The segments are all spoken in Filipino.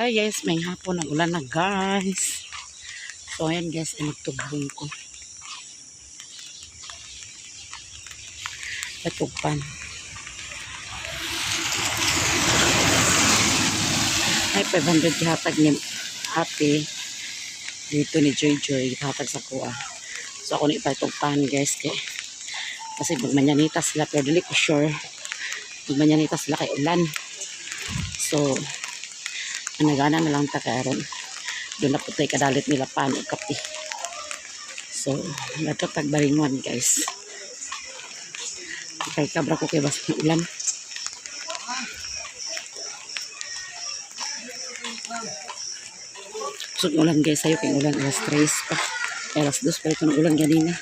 Hi guys, may hapon nag-ulan na guys. So ayan guys, ay magtugbong ko. Patugpan. Ay 500 hatag ni ate. Dito ni Joy Joy, hatag sa kuha. So ako ni patugpan guys kasi magmanyanita sila pero dili ko sure. Magmanyanita sila kay ulan. So anagana na lang ta karon. Doon na po tayo kadalit nila paano kapi. So natutag baringon guys. Kay kabra ko kay bas ng ulan. So ulan guys, sayo kay ulan alas 3 pa. Alas 2 pa ito ng ulan ganina.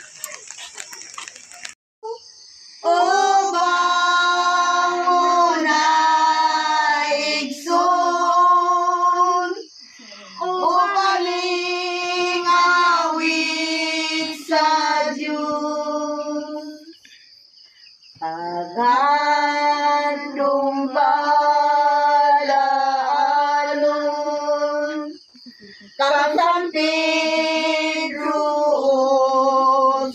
Agandong balaalon kang San Pedro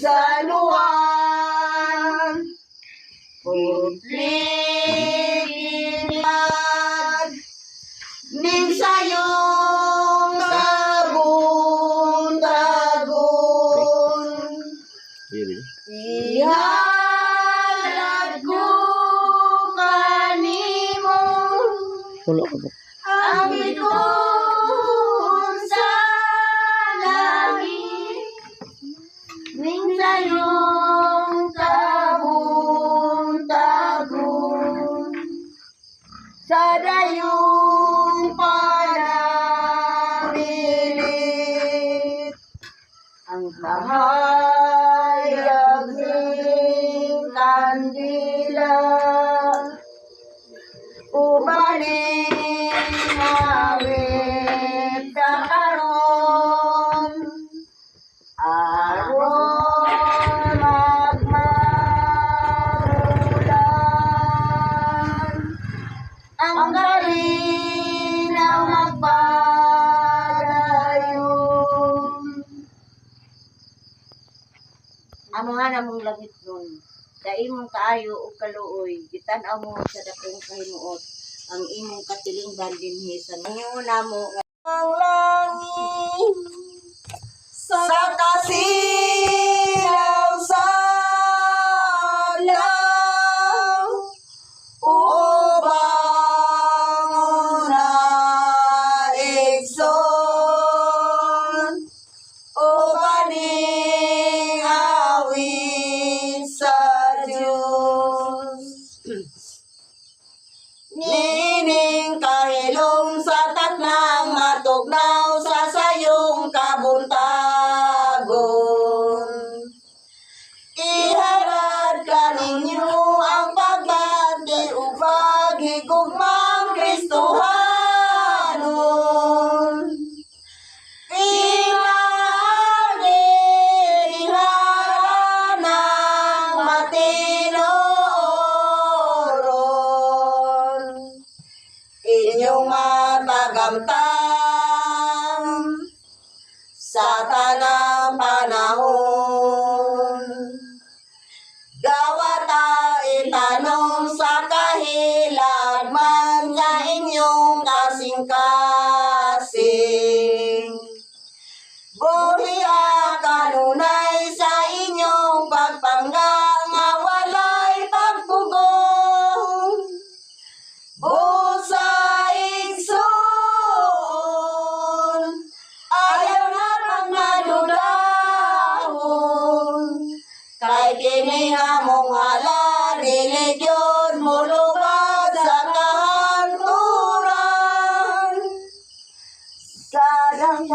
San Juan putlikinag ning sayong tagun-tagun Pulo ko po. ang ikon sa langit ning sayong tagun-tagun sa dayong panamilit ang kahayag ning kandila ubaling awit kakaron aron magmarulan ang kalinaw magpadayon. Amo nga namong langit nun sa imong kaayo o kaluoy, gitan-aw mo sa dakong kahimuot, ang imong katilingban dinhi sa nanguna mo ang langit sa kasilaw sa adlaw ubang na igsoon o kaning awit sa Diyos. Nining kahilom sa tatnang matugnaw sa sayong kabuntagon. Iharad ka ninyo ang pagbati o paghigugmang Kristohanon. Inyong matagamtam sa tanang panahon. Gawata itanong sa kahilagman nga inyong kasing-kasing. Buhiya kanunay sa inyong pagpangga nga walay pagpugong. Busa igsoon, ayaw nga pagmadudahon. Kay kini nga mong hala, religion mo lubad sa kahanturan. Sadam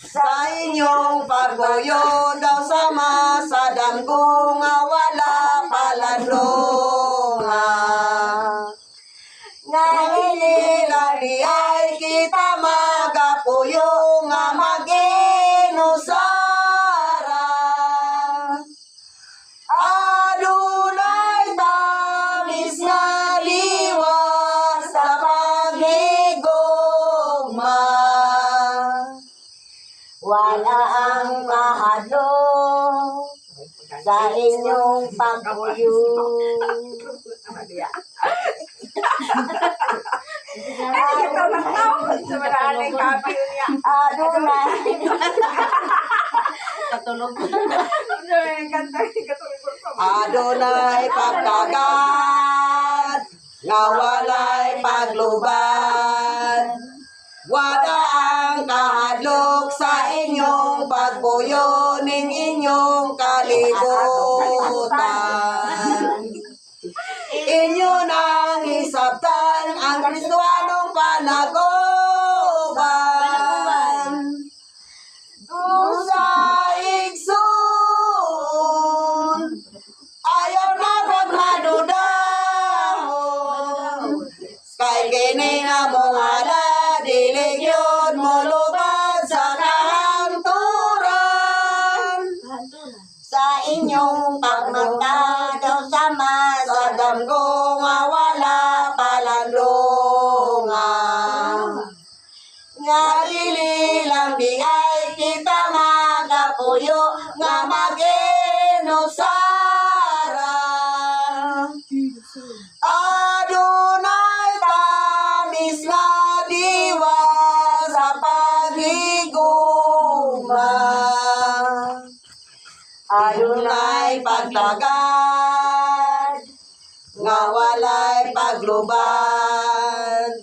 sa inyong pagboyo daw sama sa damgo nga wala palandonga. Nga inilali ay kita magapuyo nga maginusara. Adunay tamis nga liwas sa sa inyong pagpuyo. Adonai. Katulog. Adonai pagkagat, nga walay pagluban. Wala ang kahadlok sa inyong pagpuyo ning inyong kalibutan. Inyo nang hisabtan ang Kristiyanong panagoban. Dusa igsoon, ayaw na pagmadudahon. Kay kini nga mga dilig yun mo lubad sa kahanturan. Sa inyong pagmagtadaw sama sa damgo nga wala palandungan. Nga dili lang di ay kita magapuyo nga mag-inusara. Adonai tamis nga diwa sa paghigugma. Adonai pagtagad nga walay paglubad.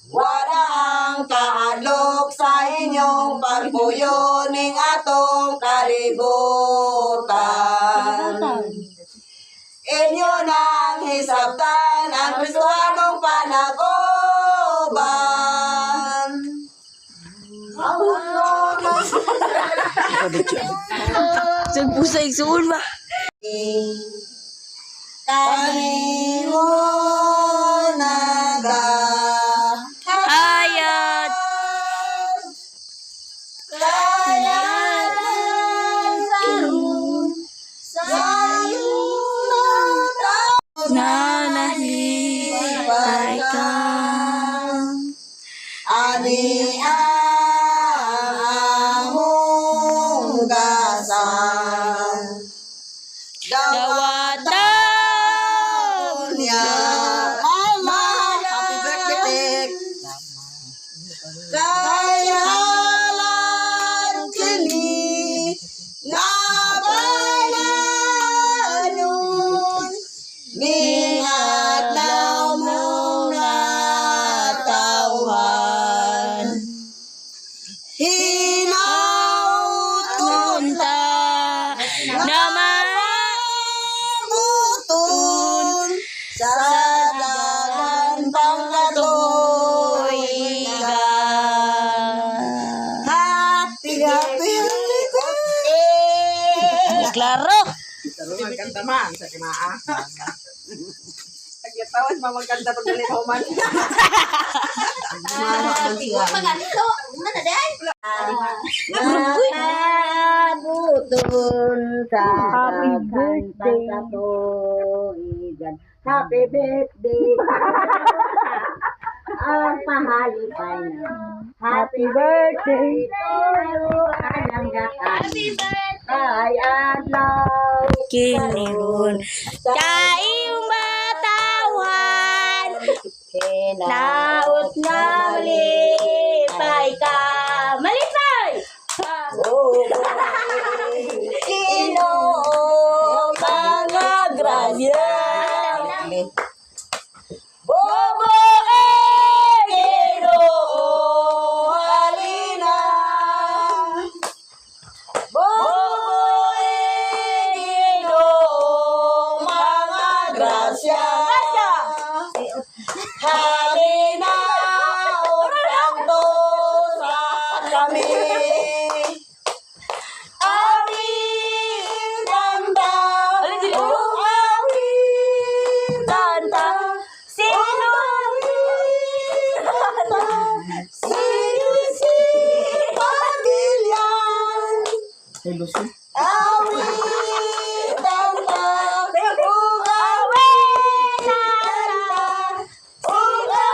Wala ang kahadlok sa inyong pagpuyo ning atong kalibutan. Inyo nang hisabtan ang Kristiyanong panagoban. Saan po sa igsuon ba? Kanimo naga Hayat! kayanan sarun sa iyong Nanahipay ka. ani among gasan Dawataw niya happy birthday kayalan kini nga bayanon mingat daw mong natauhan hinauton Tunta naman buton sa dagan pangkatuigan. Happy birthday! Klaro! Magkanta man sa kimaa. Tagyatawas pa magkanta pag nalipaw man. Nabutol sa dagan pangkatuigan. Happy birthday! Ang pahalipay na. Happy birthday to you, anang gakan. Happy birthday! Ay adlaw. Kinihon Kaiyong matawan Naot na malipay ka Malipay! Ginoo mga grasya. Bobo Ginoo halina. Bobo Ginoo mga grasya. Halina utang to sa kami. Awit tanda, awit tanda, sino tanda, sino si Pagilian. Awit tanda, awit tanda, awit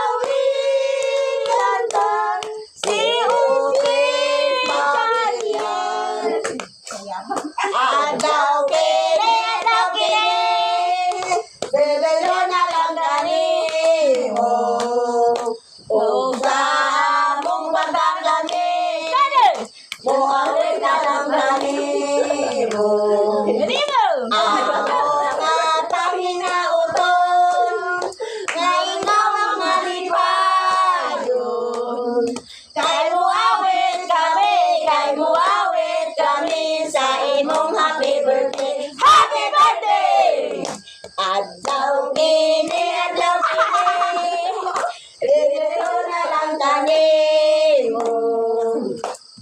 Adlaw kini, adlaw kini, dito na lang kanimo.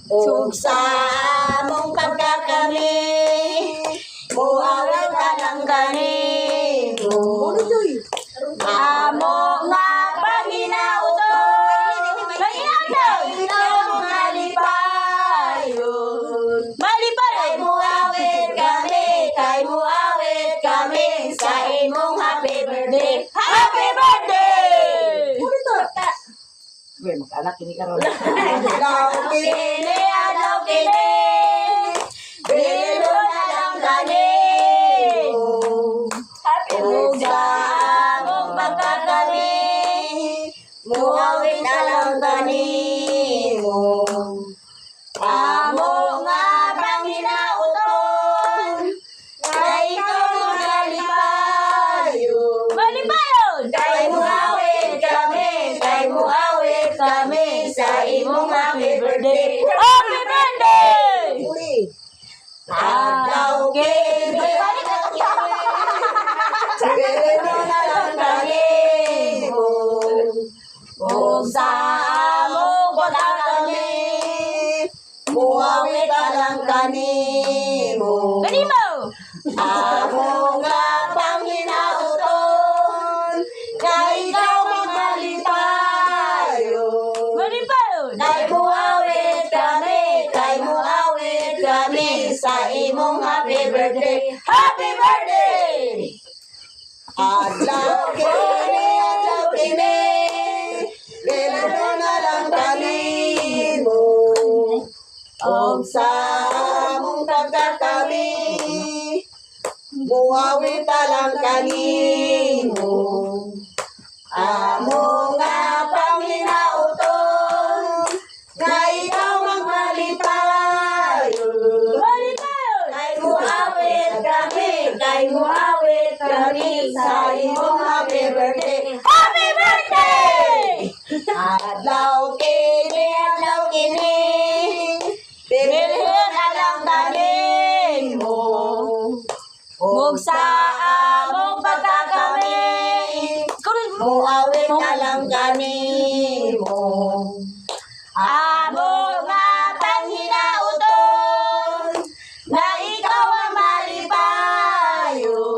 Ug sa among pagkakami, muawit na lang kanimo. Amo nga paginauton, ikaw malipayon. Kay muawit kami sa imong happy birthday. Happy birthday! Uy, mag-anak kini karon. Adlaw kini, dito na lang kanimo. Ug sa among pagkakami, muawit na lang kanimo. Amo nga panginauton, na ikaw malipayon. Kay muawit kami sa imong happy birthday. Happy birthday! Adlaw kini, dito na lang kanimo. Ug sa among pagkakami, muawit na lang kanimo. Amo nga panginauton, na ikaw malipayon. Kay muawit kami sa imong happy birthday. Happy birthday! Adlaw kini, dito na lang kanimo. Og sa among pagkakami, muawit na lang kanimo. Amo nga panginauton, na ikaw ang malipayon. Kay muawit kami sa imong happy birthday. Happy birthday! Adlaw kini, dito na lang kanimo. Ug sa among pagkakami, muawit na lang kanimo. Amo nga panginauton, na ikaw ang malipayon.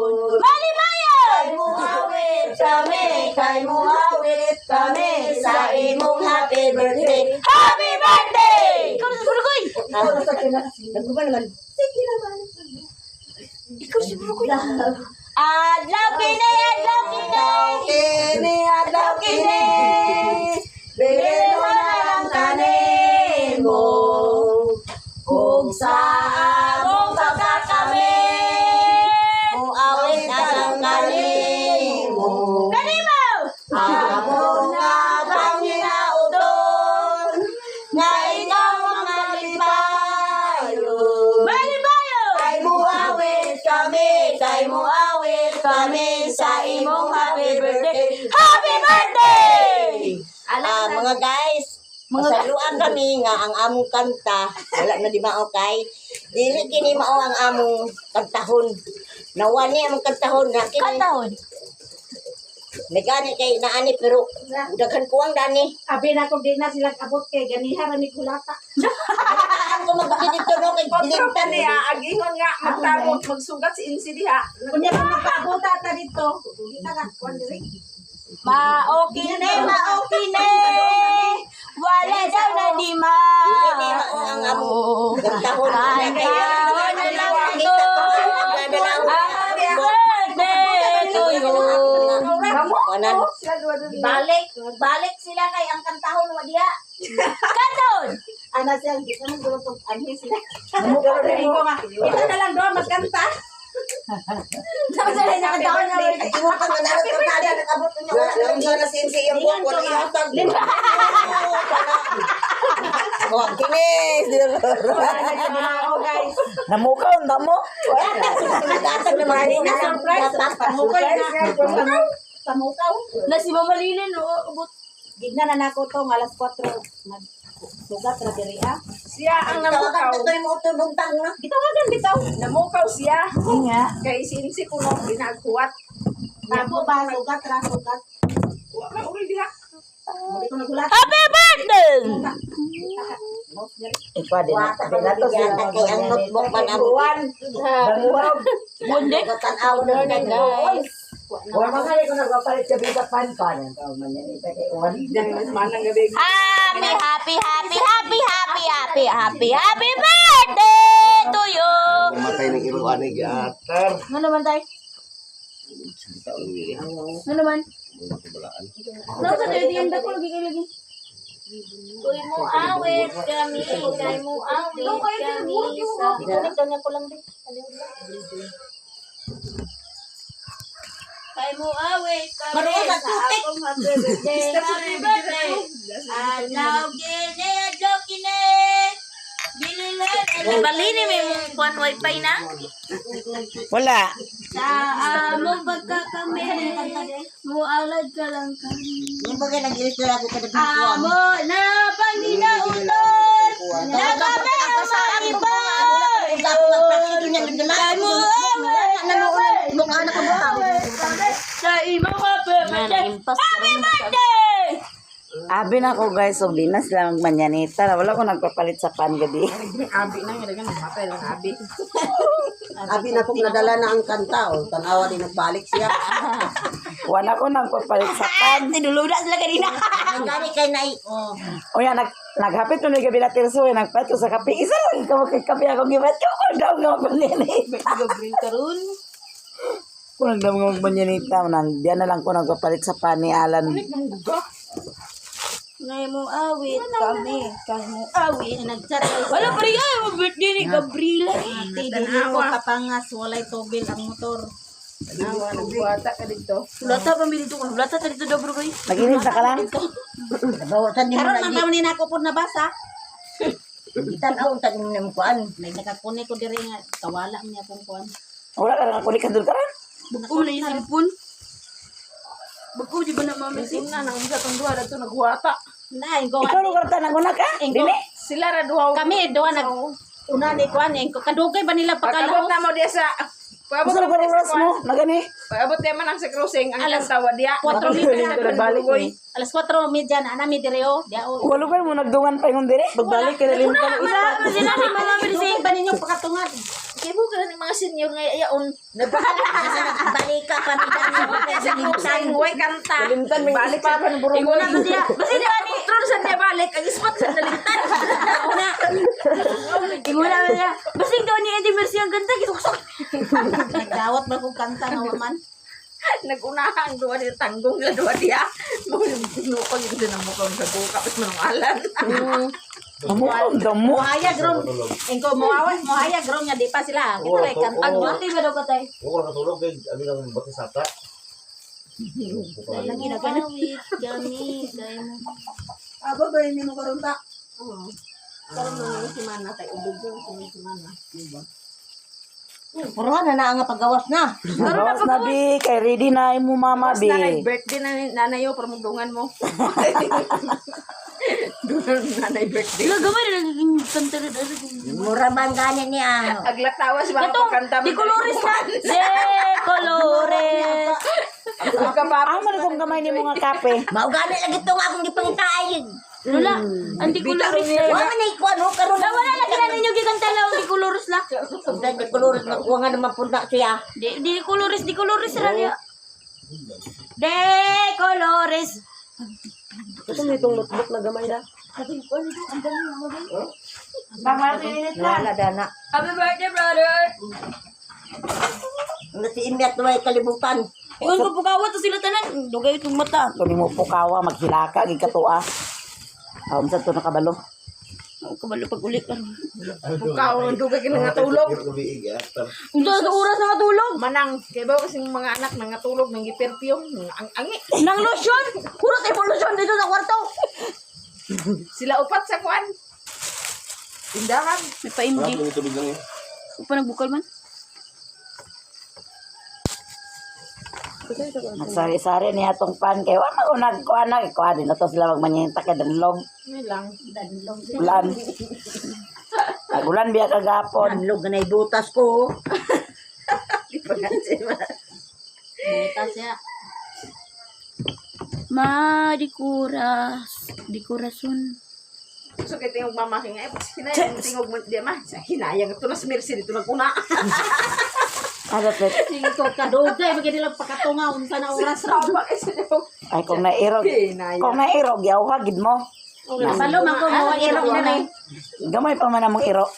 Kay muawit kami sa imong happy birthday. Happy birthday! Nagkuba naman. Sige naman. Ikaw si Burukoy. Adlaw kini, dito na lang kanimo. Ug sa among pagkakami, muawit na lang kanimo. Amo nga panginauton, na ikaw ang malipayon. Kay muawit kami sa imong happy birthday. Happy birthday! Mga guys, masaluan kami nga ang among kanta. Wala na di mao kay. Dili kini mao ang among kantahon. Nawa ni among kantahon na kini. Nagani kay naani pero daghan ko ang dani. Abi na kung di na sila abot kay ganiha ra ni kulata. Ako magbigay dito no kay Pagkanta niya, agingon nga magtabog magsugat si Insi diha. Kunya kung magpabota ta dito. Kita ka kuan diri. okay na. Wala daw na di ma. Dili mao ang among kantahon. Kantahon na lang ito. Birthday to you. Balik sila kay ang kantahon wa diha. Kantahon. Ana siya di ka mo tong anhi sila. Ito na lang do magkanta. Tapos sila na kantahon na. Ingon ka man ako kada nakabot niyo wala na sinsi yung buwan wala ihatag. Oh, kinis. Guys. Namukaw, namo. Datang na mga na surprise. Pamukaw. Na si Mama Lilin ubot. Gigna na nako to alas 4 sugat na diri Siya ang namukaw. Ito yung utol buntang na. Bitawagan bitaw. Namukaw siya. Nga. Kay sinsi ko no ginaghuwat. Tabo ba? Sugat ra, sugat. Wala uli diha. Hindi ko nagulat. Happy birthday! Ikaw din. Kay ang notebook man ang Buwan. Mundi? tanaw na guys. Wala mga ko nagpapalit sa bisa pan pa ng tao man yan. Diyan mas manang gabi. Happy birthday to you! Matay ng iluan ni Gatar. Ano naman tayo? Salita ang wili. Ano naman? Mga kabalaan. Ano sa tayo diyan dako lagi kayo lagi? Kuy mo awit kami, kay mo awit kami sa... Ito ko lang din. Kay mo awit kami Maroon na sa tutik. akong happy birthday. Adlaw gini, adlaw kini. Bililan. Balini may mong wifi na? Wala. Sa among pagkakami, mualad ka lang kami. Yung bagay nag-register ako kada Amo na Panginoon, na kami ang maiba. Kay mo sa imong happy birthday. Happy birthday! Abi na ko guys, so di na sila magmanyanita. Wala ko nagpapalit sa pan gabi. Abi na nga dagan mapay lang abi. Abi na po nadala na ang kanta o tanawa din nagbalik siya. Wala ko nagpapalit sa pan. Tinulog na sila kanina. Ang gani kay nai. O yan, naghapit ko na gabi na tirso. Nagpato sa kape. Isa lang ikaw magkakape ako. Gibat ko ko daw nga magmanyanita. Gabriel karon. Kung nagdaw nga magmanyanita. Diyan na lang ko nagpapalit sa pan ni Alan. Ngay mo awit kami, kay mo awit nagsaray. Wala pa rin ay birthday ni Gabriel. Dili ko kapangas walay tubil ang motor. Tanawa nagbuhata ka dito. Lata pa mi dito ko. Lata ta dito dobro boy. Naginis na ka lang. Bawasan din mo Karon lagi. man tawon ni nako pud nabasa. Tanaw ta din mo kuan. May nakakune ko diri nga kawala niya akong kuan. Wala ka lang ako ni Kandul ka rin. Buko na yung cellphone. Buko di ba na mami Sim na nang sa tong duha dito naghuwata. Nay go. Ikaw lugar ta nang una ka. Dili. Sila ra duha. Kami duha nag una ni kuan ko kadugay ba nila Pagkabot pakalaos. na mo diya sa... Pagkabot Gusto na mo lugar diya sa oras mo. Nagani. Pagkabot na man ang sa cruising, ang Alas kantawa diya. 4 minutes na Balik Boy. Alas 4:30 na nami diri o. Dia o. Wala lugar mo nagdungan pa yung dire. Pagbalik ka na rin ka. Wala sila ni mga bilsi ba ninyo pakatungan. Kaya mo ka ni mga senior nga yaon. Balika pa ni Sa cruising, way kanta. Balik pa sa... ng burong. Inguna na dia. Basta di ani, tron sa niya balik, ang spot sa nalintan. Una. Inguna na niya. Basing daw ni Eddie Mercy ang ganda. Gitusok. Nagdawat ba kung kanta nga man. Nag-unahan ang duwa diya, tanggong na duwa diya. Nukong yun din ang mukhang sa buka, tapos manungalan. Amo ang damo. Mohayag ron. Engko mohayag ron nga di pa sila. Kita ray kanta. Ang buti ba daw katay? Huwag ko nakatulog kay ano lang bati sata. Lagi na kana. Awit kami, kay mo. Aba ba ni mo karon ta? Oo. Karon mo si mana tay ubog yun si mana. Puro na nga pagawas na. Gawas na bi. Kay ready na mo mama Tapos bi. na birthday na ni nanay yo, permugdungan mo. Dungan nanay birthday. Gagawin na naging kanta na dali. Mura man gani niya. Aglatawas mga pagkanta. Di colores na. De colores. Ah, man itong gamay ni mga kape. Mao gani lagi to nga akong gipangitaig. Wala. Ang di colores na. Wa man ay kuan ho karon. Wala lagi na ninyo gikanta lang di colores na. Ang di kolores magkuha nga naman pud na siya. Di colores ra niya. De colores. Ito may itong notebook na gamay na. Wala dana. Happy birthday, brother. Nga si Imyat way kalibutan. Iwan ko pukawa to sila tanan. Dugay itong mata. Kung mo pukawa, maghilaka, gikatua. Sa to nakabalo. Kabalo pag ulit ka. Bukaw, dugay ka na natulog. Gabi Gatar. Ito sa oras na katulog. Manang, kaya ba kasing mga anak nang natulog, nang perfume, ang angi. Nang lotion. Puro tayo lotion dito sa kwarto. Sila upat sa kuan. Tindahan. May pa-imdi. Ang tubig lang eh. Pa nagbukal man. Magsari-sari niya itong pan. Kaya wala ko nagkuhan na. Ikuha din na to sila magmanyenta kay danlog. May lang. Ulan. Ulan biya kagapon. Anlog na butas ko. Kita siya. Ma, dikurason. So kaya tingog mamaking ay hinayang tingog mo di ma. Hinayang ito na si Mercy dito naguna. Adapet. Sige ko kadugay bagay nila pakatunga unsa na oras ra. Saba kasi ito. Ay, kung nairog. Hinayang. Kung nairog, yaw hagid mo. Pasalo man ko mo irog na nay. Gamay pa man among iro.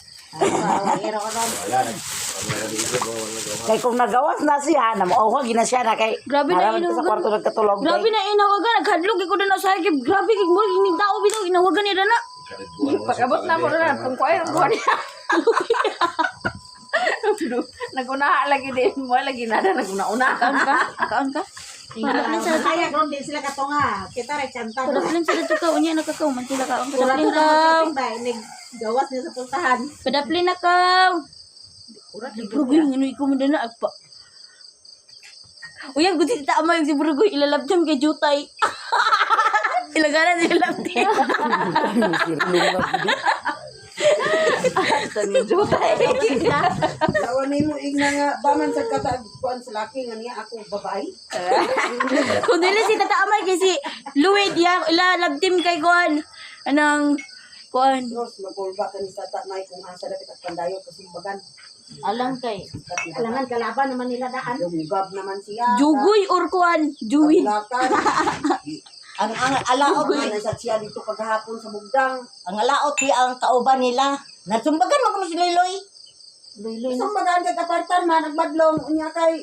Irog ron. Wala na. Wala dito ko wala gawa. Kay kung nagawas na siya, namauha gina siya na kay. Grabe na Naraman ko sa inugan. kwarto nagkatulog. Grabe na inawagan. Naghadlog ko na sa sakit. Grabe kay mo ini tao bitaw inawagan ni dana. Pagabot na mo na kung kuya ang buwan niya. Naguna lagi din mo lagi nada naguna-una. Kaon ka? Padaplan sa Kaya ron din sila katunga. Kita ra chanta. Padaplan sa dito ka unya nakakaw man sila kaon. Wala Padaplin ko ka. na nig gawas niya sa pultahan. Padaplin na ka. Brugoy nginoy ko mo dana agpa. Uyan gusto ta ama yung si Brugoy ilalabjam kay Jutay. Ilagaran sila labjam. Tani jutay. Lawan nimo igna nga baman sa kuan sa laki nga niya ako babae. Kung dili si tata amay kay si Louis ya ilalabtim kay kuan. Anang kuan. Nos magulba ka ni sa tatnay kung asa dapat at pandayo kasimbagan. Alang kay Kailangan kalaban naman nila daan. Lumugab naman siya. Jugoy or kuan, Juwin. Paglakan. Ang alaot Ay, nasa siya dito paghapon sa bugdang. ang alaot di ang kauban nila. Nasumbagan mo kamo si Liloy. Isang magaan kay kapartan man nagbadlong unya kay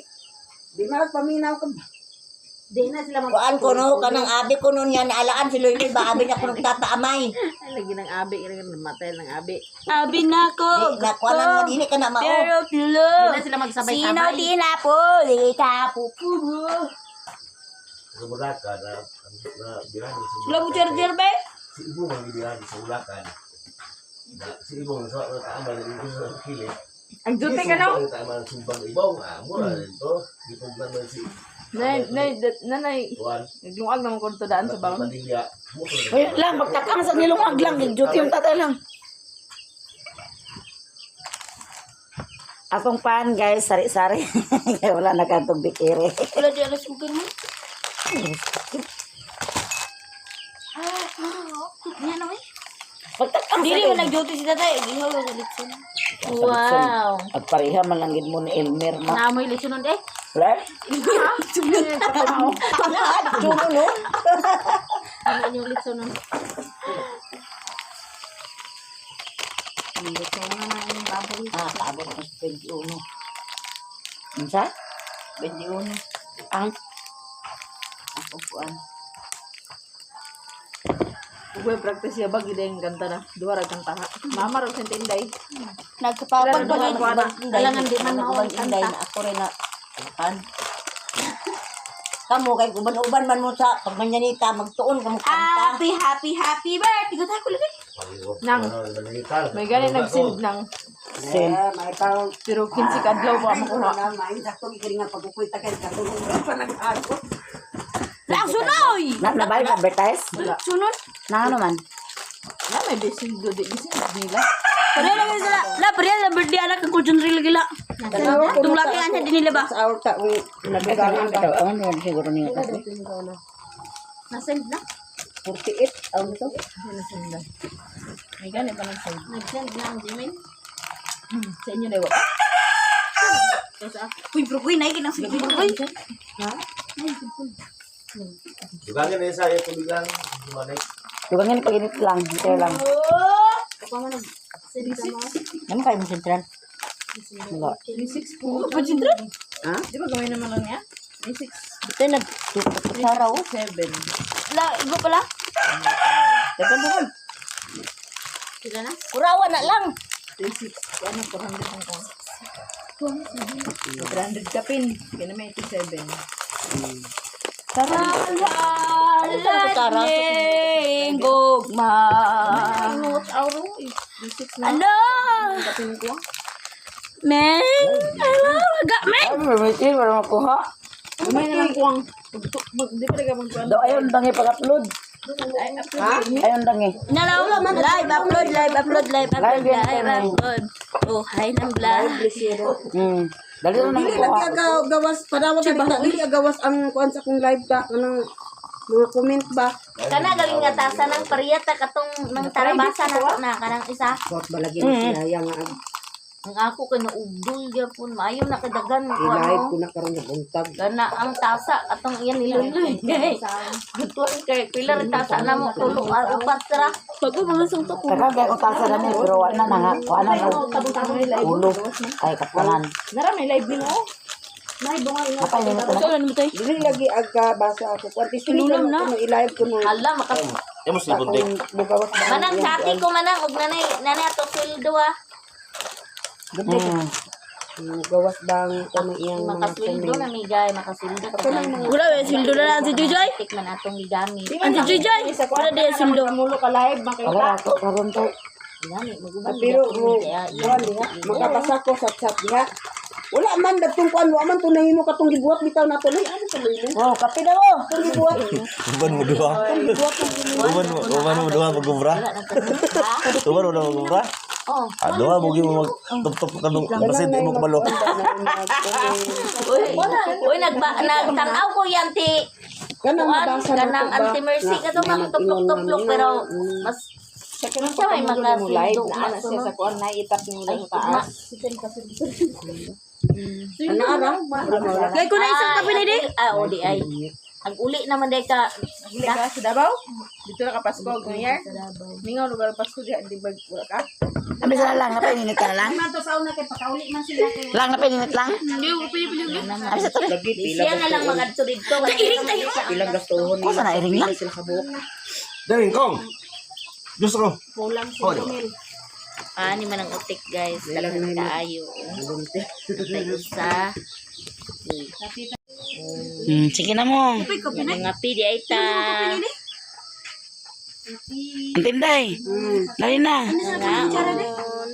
di magpaminaw ka. Di na sila Kuan ko no kanang abi ko nun yan naalaan si Liloy ba abi niya ko nagtataamay. Lagi ng abi matay ng abi. Abi na ko. Di na kuanan mo dili ka na mao. Pero Di tulo. na sila Sino magsabay-sabay. di na po? Di ka po. Sa Bulacan na biyahe sa Sula mo charger ba? Si Ibo ang biyahe sa Bulacan. Si Ibo ang sa tama na dito sa Kili. Ang jutay ka no? Ang tama ng sumbang Ibo, mura rin to. Dito naman si Nanay, Juan. nagluwag naman ko ito daan sa bawang. Padilla. Wait lang, magtakang sa nilungag lang. Duty yung tatay lang. Akong pan guys, sari-sari. Kaya wala na kantong bikiri. Wala di alas mo mo. Yan na eh. Magtakang Dili mo nag-duty si tatay. Gihaw ka sa litson. Wow. At pareha malangid mo ni Elmer ma. Naamoy litson nun eh. Wala? Tumo no. Ano yung litson nun? Litson na na yung baboy. Tabot ko sa 21. Unsa? 21 Ang ako kuan. Ugwe practice ya bagi din ganta na. Dua ra kanta. Mama ra sa tinday. Nagkapapag Wala ba na, Alangan di man mao inday na ako rin na kan. Kamu kay uban-uban man mo sa pagmanyanita magtuon kamo kanta. Happy birthday. Gatay ko lagi. Nang. May gani nag-send ng May pang pero 15 kadlaw pa mo kuha. na may sakto gikiri nga pagkukuita kay katulong pa nag-ako. Lang sunoy. nabay advertise? Sunod. Na ano man? Na may bising do di bising nila. Pare lang sila. La pare la birthday anak ko jun ril gila. Tung laki anya din nila ba? Sa out ta wi nagagangan ka. Ano siguro niya kasi? Nasend na. 48 ang ito. May gani pa nag-send. Nag-send na ang Gmail. Sa inyo na iwa. Uy, bro, uy, naik na sige. Uy. Dugangin na sa iyo tubigan. Manay. Dugangin pag-init lang. Ito lang. Ano kayo mo sentral? Wala. 6 po. Pajindra? Di ba gawin naman lang niya? May 6. Ito nag-tutaraw. 7. La, igo pala. Dagan doon. Sila na? Kurawa na lang. 6. Ano 400 ang ka? 400 kapin. Kaya may 87. Alaling gugma. Ano? Auro. 6 na. Ano? Kapin ko. Men? Hello, agak men. Ay, mamitin. Wala makuha. May na lang kuwang. Di pa rin ka Do ayun dangi pag-upload. Ayun dangi. Nalaw, live upload. Live yan kami. Oh, hi ng vlog. Dali na Dili nang lagi aga gawas padawag ka dili agawas ang kuan sa kong live ta kanang mga comment ba. Kana galing nga tasa ng pariyata katong ng tarabasa na kanang isa. Kot balagi na sila yang Ang ako kay naugdol gyapon maayo na kadagan ko live ano. ko na karon nga buntag. Kana ang tasa atong iyan niluloy. Gutuan kay pilar tasa na mo tulo upat ra. Bago mga sangtok ko. Kagagay ko tasa na niya, pero wala na nga. Kuha na lang. Ulo. Ay, kapanan. Nara may live din oh. Kapay na ito na. Saan mo tayo? Dili lagi aga basa ako. Kuan Lulam na. ko i-live ko no. Hala makas Yung mas libuntik. Bugawas ba. manang chati ko manang og nanay ato sweldo ah. Gawas bang kamo iyang mga Makasweldo na migay, makasildo ka na. Wala, may sildo na lang si Jojoy. Tikman atong gigamit. Ang si Jojoy. Wala din yung sildo. Mulo ka live makita. Wala ako karon to. Gani maguban. pero mo kuan diha makapasa ko sa chat diha. Wala man datong kuan wa man to nahimo katong gibuhat bitaw nato nay ano to nimo. Oh, kape na mo. Katong gibuhat. Uban mo dua. Uban mo dua magubra. Uban mo dua magubra. Oh. Doha mo mo magtup-tup kanong kasi di mo kabalo. Uy, nagtanaw ko yan ti. Kanang Kuan, mabasa kanang anti mercy ka to mga tuplok-tuplok pero mas Sa kanang siya may pagkamulo mo live makasildo na ana siya sa kuan na itap niyo lang sa taas. Ana ara wala. Kaya ko na isang kape na din. O di ay. Ang uli naman day ka. Dili ka sa Davao? Dito na ka Pasko kung year. Mingaw lugar Pasko di andi bag wala ka. Abi sa lang, napaninit ka na lang. Man to sa una kay pakauli man sila kay. Lang, napaninit lang. Hindi ko pili-pili. Abi sa to. Siya na lang magadto dito. Iring tayo. Ilang gastuhon Ko sa nairing lang. sila kabuok. Daring kong. Gusto ko. Kulang Oh, sa di ba? mil. Ani man ang utik guys. Dalang kaayo. Tayo sa. Sige na mo. Mga pidi ay ta. Ang tinday. Dali na. Ngaon.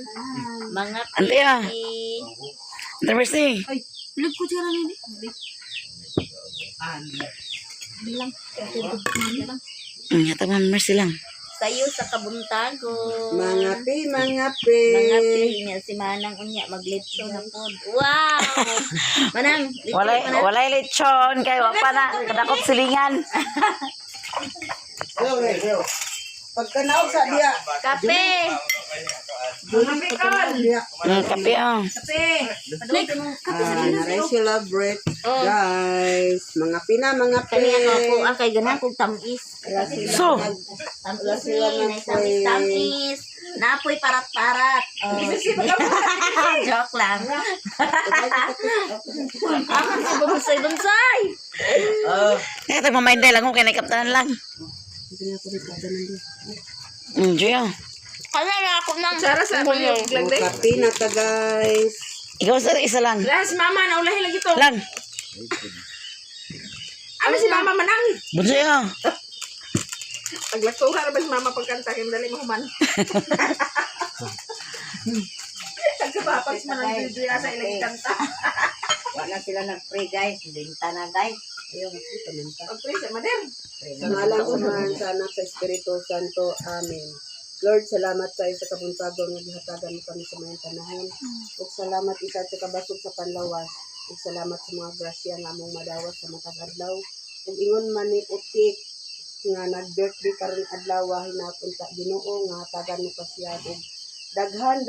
Mga Ante ah. pidi. Ante Mercy. Lig ko tira na din. Yata mo Mercy lang. Sayo sa kabuntago. Mga pi. Mga pidi niya si Manang unya maglitso na pod. Wow. Manang, litso Walay, ka na. walay lechon. Kaya wala pa na. Kadakop silingan. Pagka naog sa diya. Kape. Kape oh. Naray celebrate. Oh. Guys, mga pina, mga pe. Kani ako ang kay ganan kog tamis. So, Tamis ni, tamis. Napoy parat-parat. Joke lang. Aman si bonsai-bonsai. kaya tayo maminday lang kung kaya naikaptanan lang. Diyo. Kaya na ako nang Sara sa mo yung lang day. Kape na ta, guys. Ikaw sa isa lang. Las mama na ulahi lagi to. Lang. Ano si mama manang? Bunsoy oh. Paglako ra ba si mama pagkanta kay dali mo human. Pagkabapag si manang video sa ilang kanta. wala sila nag-pray guys. Binta na guys. Pag-pray sa mader. Sa ngalan ko man, sa anak sa Espiritu Santo. Amen. Lord, salamat sa sa kabuntagong nga gihatagan mo kami sa mayang panahon. Ug salamat isa sa kabasog sa panlawas. Ug salamat sa mga grasya nga among madawat sa matag adlaw. Ug ingon man ni utik nga nag-birthday karon adlaw hinapon ta Ginoo nga hatagan mo pa siya ug daghan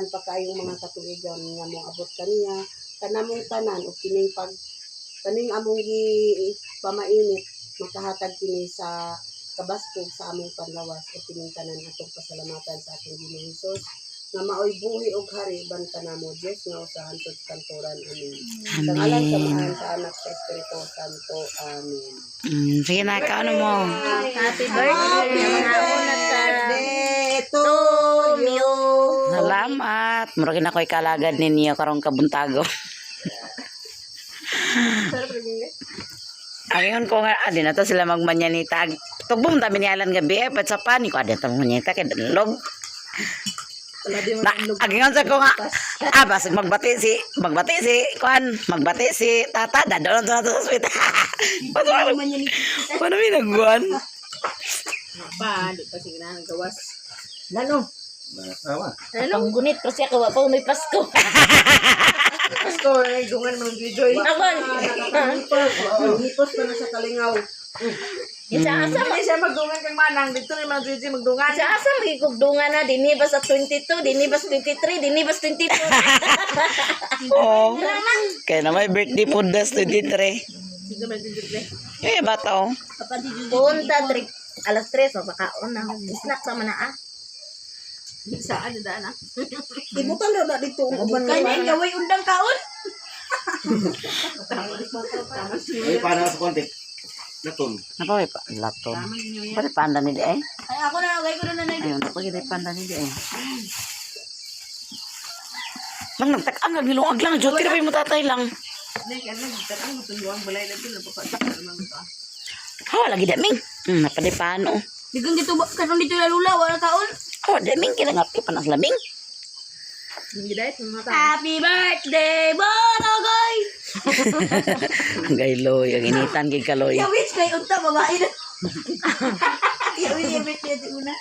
pa kayong mga katuigan nga mo abot kaniya kanamong tanan ug kaning among pamainit makahatag kini sa kabaskog sa among panlawas ug kining tanan atong pasalamatan sa atong Ginoo Hesus nga maoy buhi ug hari ban kanamo Dios nga usahan sa kanturan amen. Sa ngalan sa Ama sa Anak sa Espiritu Santo amen. Sige na, kaano mo. Happy birthday. Mga unat sa to you. Salamat. Muragin ako ikalagad ninyo karong kabuntago. Ayon ko nga, adi na to sila magmanyanita. Tugbong tabi ni Alan gabi, pat sa pani ko, adi na to magmanyanita, kaya log. Na, agingon sa ko nga, basig magbati si tata, dadon to na to sa swita. Paano may nagbuwan? Pa, di pa sige na gawas. Nano? Sama. Ang gunit kasi ako pa may Pasko. Gusto, dungan mo ng Joy. Ako. Hipos pa na sa kalingaw. Isa asa Hindi siya magdungan kang manang. Dito ni Mang Joy magdungan. Sa asa magigugdungan na dinibas sa 22, dinibas 23, dinibas 22. Oo. Kaya na may birthday po das 23. Dito man din dito. Eh, bata oh. Punta 3 alas 3 o makaon na. Snack sama na ah. Saan na daan ah. Ibutan daw na dito ang uban Kanya gaway undang kaon. Ay, paano sa konti? Laton. Napaway pa. Laton. Pwede panda ni di eh. Ay ako na gay ko na nanay. Ayun, napagay panda ni di eh. Lang nagtak-ang nagilungag lang. Joti na pa yung matatay lang. Nay kan nagtatang mo tunduan balay lang dito papatak naman ka. Ha, lagi daming. Napadipaan oh. Digang dito karon dito na lula wala kaon. Oh, daming kinangapi pa ng laming. Hindi dahil mga tao. Happy birthday, Barangay! Ang gayloy, ang initan kay kaloy. Yawis kay unta babae na. Yawis yung birthday di una.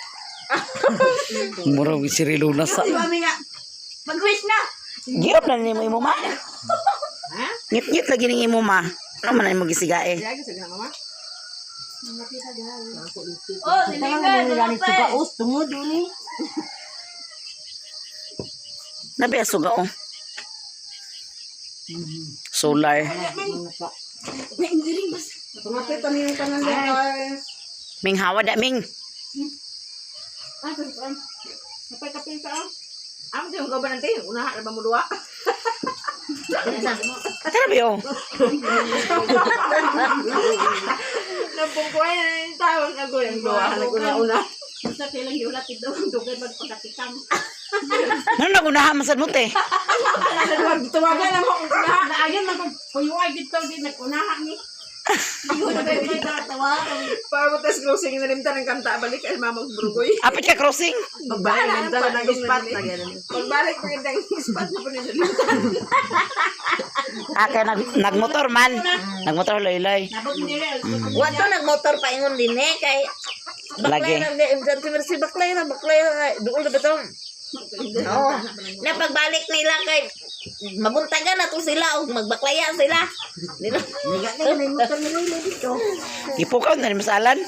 Murag si Riluna sa. Si mami nga. Mag-wish na. Girap na ni mo imo ma. Ngit-ngit lagi ni imo ma. Ano man ang magisigae? Kaya gusto na mama. Oh, sinigan. Paus, tungod yun eh. Nabi asuga oh. Solar. Tumapit kami yung tanan niya, guys. Ming hawa da ming. Kapay-kapay ka ah. Amo yung gaban natin. Unahan na ba mo duwa? Tara biyo. Napungkuhay na yung tawag na ko yung duwa. Naguna-una. Sa kailang yulat ito, dugay magpagkatikam. Ano nagunahan masad mo te? Tuwagan lang ako. Naayon man kung kuyuay dito, di nag-unahan ni. Hindi ko na kayo tatawa. Para mo tas closing na limta ng kanta. Balik ay mamang brugoy. Apit ka crossing. Pagbalik na limta ng ispat. Pagbalik ko yung ispat na po nila limta. Kaya nagmotor man. Nagmotor loy-loy. Nabog nila. Wato nagmotor pa ingon din eh kay Lagi. si baklay na doon na betong. Oo. Na pagbalik nila kay mabuntagan na to sila o magbaklayan sila. Dito. Ipukaw na ni masalan.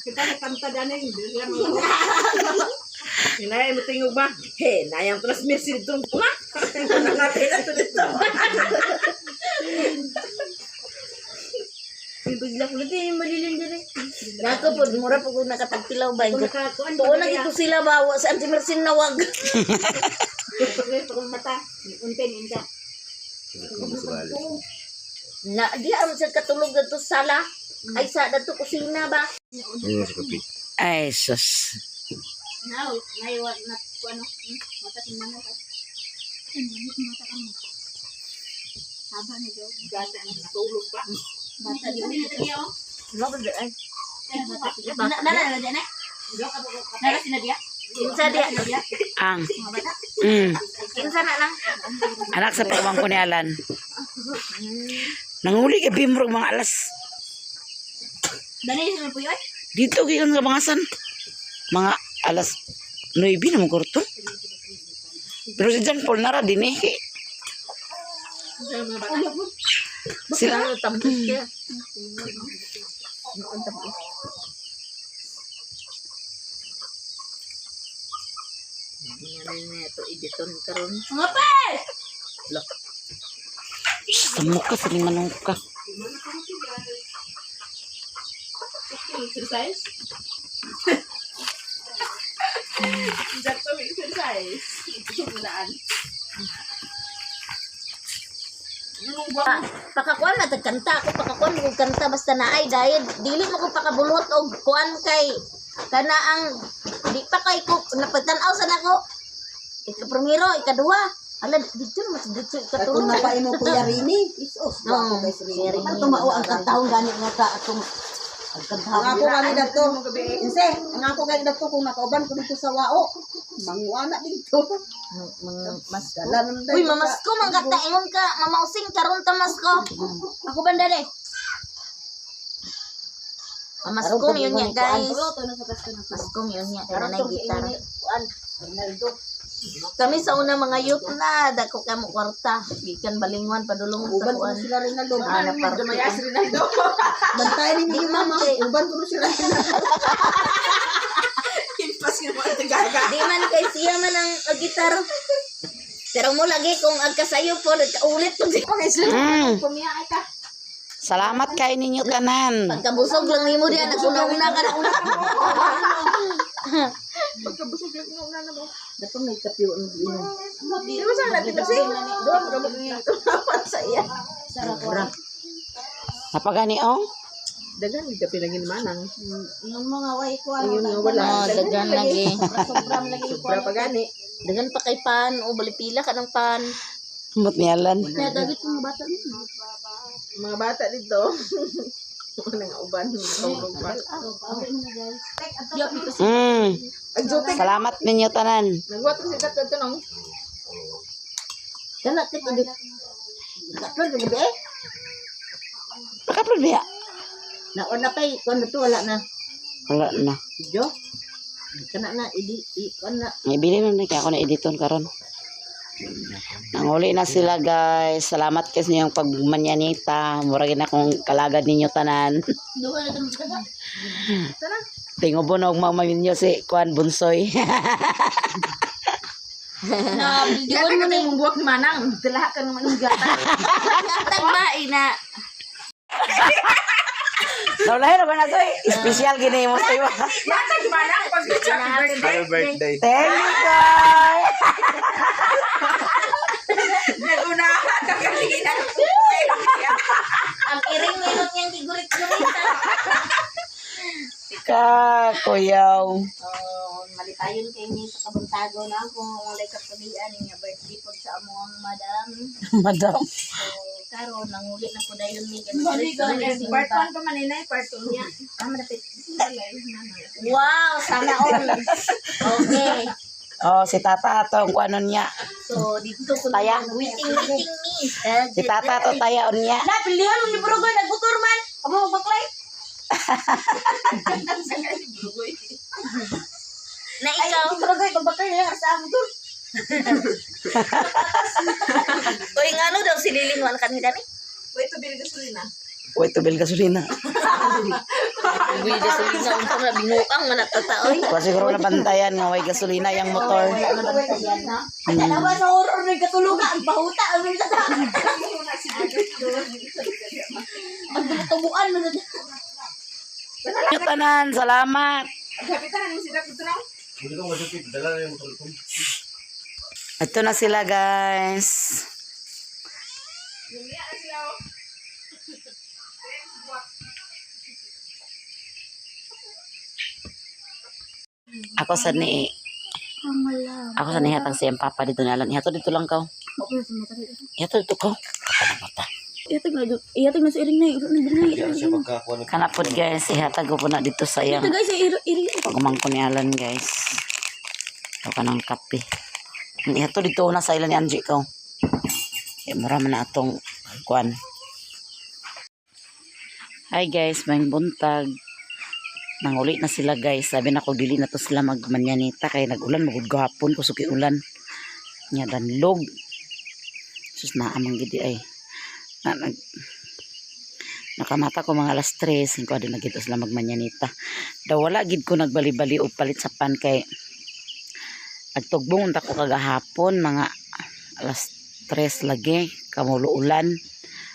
Kita nakanta dyan eh. Hinay mo tingog ba? He, nayang tulas mercy dito. Puma! Nakapila to dito. Bigla ko lagi malilim dire. Nako po mura po kung nakatagpilaw ba ko. Tuon na gito sila bawa sa Auntie Mercy nawag. Pagkong mata. Untin, inda. Na di am sa katulog dito sa sala. Ay sa dito kusina ba? Ayun sa kape. Ay, sus. Now, ngayon na ano, mata si mama ka. Mata ka mo. Saba na daw. Gata na natulog pa. Mata di na tayo. No ba ay. Nala na na. Nala si Nadia. Kinsa dia? Ang. Mga bata. Kinsa na lang. Anak sa pagwang ko ni Alan. Nanguli kay Bimrog mga alas. Dali sa po yun. Dito kay nga bangasan. Mga alas 9 na mo kurto. Pero si John Paul nara din eh. Sila Sila tampos kaya. Ngayon na ito editon karon. Mga pa! sa muka sa limanong ka. Exercise? Sakto exercise. Simulaan. Pakakuan na kanta ako pakakuan ko kanta basta naay dahil dili mo ko pakabulot og kuan kay kana ang di pa kay ko napagtan-aw sa nako. Ika-primero, ika-duwa. Ala dito na mas dito Kung ikatulong. napain mo Kuya Rini, isos. Oo, Ako guys, si Rini. Rini. Tumao ang katahong gani nga ka atong ang ako gani dato. Inse, ang ako gani dato kung nakauban ko dito sa wao. Manguana dito. Mas Dalan Uy, mamas ko mangkata ingon ka, mamausing karon tamas ko. Ako banda de. Mamas ko yun niya guys. Mas ko yun niya kaya na gitar. Kuan, Ronaldo. Kami sa una mga youth na dako kamo kwarta. Gikan balingwan padulong sa Uban ko kuan. sila Rinaldo. Ah, naparte. Dumayas Rinaldo. Bantayan ninyo yung mama. Uban ko sila Rinaldo. Impas nga mga tagaga. Di man kay siya man ang gitar. Pero mo lagi kung agkasayo po ulit pag Kumiya ay ka. Salamat kay ninyo tanan. pagkabusog lang nimo diyan naguna-una ka na una. Pagkabusog lang nung una na mo. Dapat may kapiyo ang inom. Di ba sa natin kasi? Doon ka mag-iwan sa iya. Napagani oh. Dagan, hindi ka pinaginimanang. Yung mga way ko Ayun nga wala. dagan lagi. Sobram lagi Sobra pa gani. Dagan pa kay pan o balipila ka ng pan. Mut niyalan. Kaya dagit mga bata nito. Mga bata dito. Mga nga uban. Tulog pa. Okay na guys. Ang joke. Salamat ninyo tanan. Nagwat ko si Kat ito nung. Kana kita di. Kapag gabi eh. Pakaplo niya. Nauna pay kuan to wala na. Wala na. Video. Kana na kuan na. Ibili na ni kaya ako na editon karon. Nanguli na sila guys. Salamat kasi yung pagmanyanita. Muragin akong kalagad ninyo tanan. Duwa na dun ka. Tingubo na og mamamin nyo si Kuan Bunsoy. Na Gata ka tayo mong buwak ni Manang. Dalaha ka naman ng gata. Tagmai na. Naulahin na ba na soy? Special gini mo soy. Gata ni Manang. Pag-birthday. birthday. Thank you guys. Nag-unahan ka kanina. Ang iring minut niyang gigurit-guritan. Kuyaw. Malitayon kay ni sa kabuntago na kung walay kapagian niya birthday po sa among madam. Madam. So karon nanguli na po dayon ni Part 1 pa manina. Part 2 niya. Wow, sana all. Okay. Oh, si Tata to ang kuanon niya. So dito ko Taya. waiting ni. Si Tata to tayaon niya. Na pilihan mo ni Burugoy nagbutur man. Abo baklay. Na ikaw. Burugoy babaklay na sa motor. Uy, nga ano daw sililinwan kanina ni? Wait to build gasolina. Uy, tubil gasolina. Uy, gasolina untong na bingukang manatataoy. Kuha siguro na bantayan nga way gasolina yung motor. Dalawa sa horror ng katulugan. Ang pahuta. Ang mga tata. Ang tubuan mo na. Ninyo tanan, salamat. Kapitan mo si Kat ito nung. Hindi ko masukit. Dala na yung motor ko. Ito na sila guys. Ako sa ni Ako sa nihatang siyang papa dito na lang. Ihato dito lang ka. Ihato dito ka. Iyatag na sa iring na. Kaya siya pagkakuha ng Kanapod guys, ihatag ko po na dito sa iyang Guys, iring. pagumang ko ni Alan guys. Ito ka ng kape. Ihato dito na sa ilan ni Angie ko. Mura man na atong kuan. Hi guys, may buntag. Nanguli na sila guys. Sabi na ko dili na to sila magmanyanita kay nagulan magud gahapon kusuki ulan. Nya danlog. Sus na amang gidi ay. Nakamata ko mga alas 3 ko adto na gid sila magmanyanita. Daw wala gid ko nagbali-bali og palit sa pan kay agtugbong unta ko kagahapon mga alas 3 lagi kamulo ulan.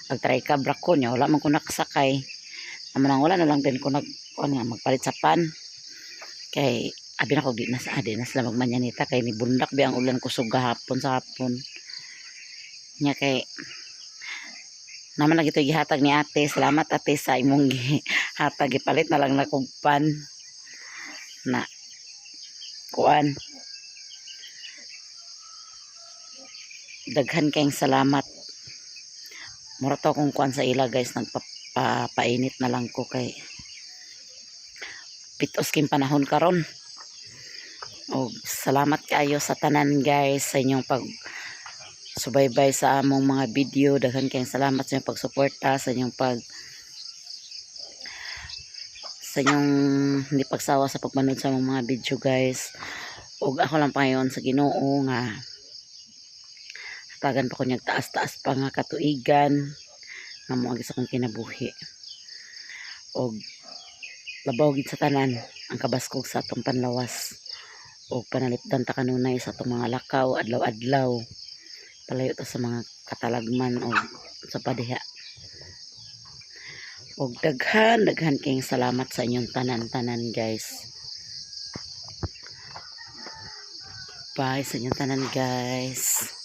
Agtry ka brako nya wala man ko nakasakay. Naman wala na lang din ko magpalit sa pan. Kay abi na ko di na sila magmanyanita kay ni bundak bi ang ulan kusog gahapon sa hapon. Nya kay naman lagi ito gihatag ni ate. Salamat ate sa imong gihatag. Gipalit na lang na kong pan na kuan. Daghan kayong salamat. Mura to akong kuan sa ila guys. Nagpapainit na lang ko kay pitos kim panahon karon. O salamat kayo sa tanan guys sa inyong subaybay sa among mga video. Daghan kayong salamat sa inyong pagsuporta, sa inyong hindi pagsawa sa pagmanood sa among mga video guys. Og ako lang pa ngayon sa Ginoo nga hatagan pa ko niyang taas-taas pa nga katuigan nga moagi sa kong kinabuhi. Og labaw gid sa tanan ang kabaskog sa atong panlawas. Og panalipdan ta kanunay sa atong mga lakaw adlaw-adlaw. Palayo ta sa mga katalagman o sa padiha. Og daghan kayong salamat sa inyong tanan-tanan guys. Bye sa inyong tanan guys.